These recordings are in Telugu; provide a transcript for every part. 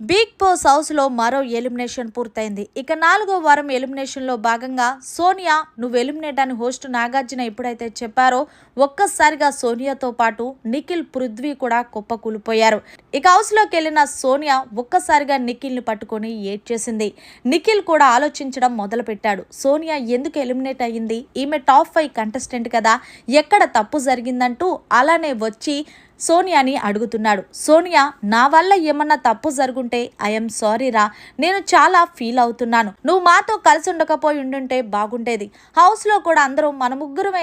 బిగ్ బాస్ హౌస్ లో మరో ఎలిమినేషన్ పూర్తయింది. ఇక 4వ వారం ఎలిమినేషన్ లో భాగంగా సోనియా నువ్వు ఎలిమినేట్ అని హోస్ట్ నాగార్జున ఎప్పుడైతే చెప్పారో ఒక్కసారిగా సోనియాతో పాటు నిఖిల్, పృథ్వీ కూడా కుప్పకూలిపోయారు. ఇక హౌస్ లోకి వెళ్ళిన సోనియా ఒక్కసారిగా నిఖిల్ ని పట్టుకొని ఏడ్చేసింది. నిఖిల్ కూడా ఆలోచించడం మొదలు పెట్టాడు. సోనియా ఎందుకు ఎలిమినేట్ అయ్యింది? ఈమె టాప్ 5 కంటెస్టెంట్ కదా, ఎక్కడ తప్పు జరిగిందంటూ అలానే వచ్చి సోనియాని అడుగుతున్నాడు. సోనియా, నా వల్ల ఏమన్నా తప్పు జరుగుంటే ఐఎమ్ సారీ రా, నేను చాలా ఫీల్ అవుతున్నాను. నువ్వు మాతో కలిసి ఉండకపోయి ఉండుంటే బాగుండేది. హౌస్ లో కూడా అందరూ మన ముగ్గురమే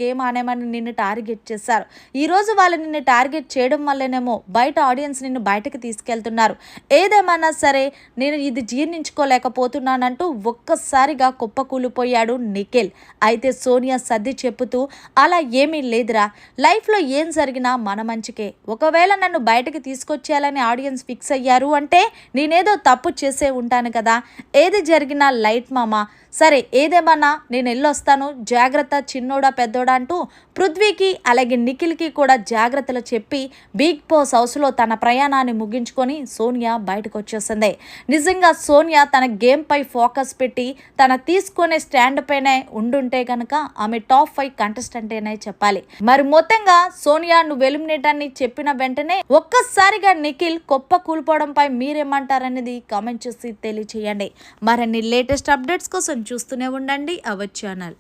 గేమ్ ఆడామని నిన్ను టార్గెట్ చేశారు. ఈ రోజు వాళ్ళు నిన్ను టార్గెట్ చేయడం వల్లేనేమో బయట ఆడియన్స్ నిన్ను బయటకు తీసుకెళ్తున్నారు. ఏదేమన్నా సరే నేను ఇది జీర్ణించుకోలేకపోతున్నానంటూ ఒక్కసారిగా కుప్పకూలిపోయాడు నిఖిల్. అయితే సోనియా సర్ది చెప్పుతూ, అలా ఏమీ లేదురా, లైఫ్లో ఏం జరిగినా మన మంచికే. ఒకవేళ నన్ను బయటకు తీసుకొచ్చేయాలని ఆడియన్స్ ఫిక్స్ అయ్యారు అంటే నేనేదో తప్పు చేసే ఉంటాను కదా. ఏది జరిగినా లైట్ మామా. సరే ఏదేమన్నా నేను వెళ్ళొస్తాను, జాగ్రత్త చిన్నోడా పెద్దోడా అంటూ పృథ్వీకి అలాగే నిఖిల్కి కూడా జాగ్రత్తలు చెప్పి బిగ్ బాస్ హౌస్లో తన ప్రయాణాన్ని ముగించుకొని సోనియా బయటకు వచ్చేసింది. నిజంగా సోనియా తన గేమ్ పై ఫోకస్ పెట్టి తన తీసుకునే స్టాండ్ పైనే ఉండుంటే కనుక ఆమె టాప్ 5 కంటెస్టెంట్ అనే చెప్పాలి. మరి మొత్తంగా సోనియా నువ్వు ఎలిమినేట్ అని చెప్పిన వెంటనే ఒక్కసారిగా నిఖిల్ కుప్ప కూలిపోవడంపై మీరేమంటారనేది కామెంట్ చేసి తెలియచేయండి. మరిన్ని లేటెస్ట్ అప్డేట్స్ కోసం చూస్తూనే ఉండండి అవర్ ఛానల్.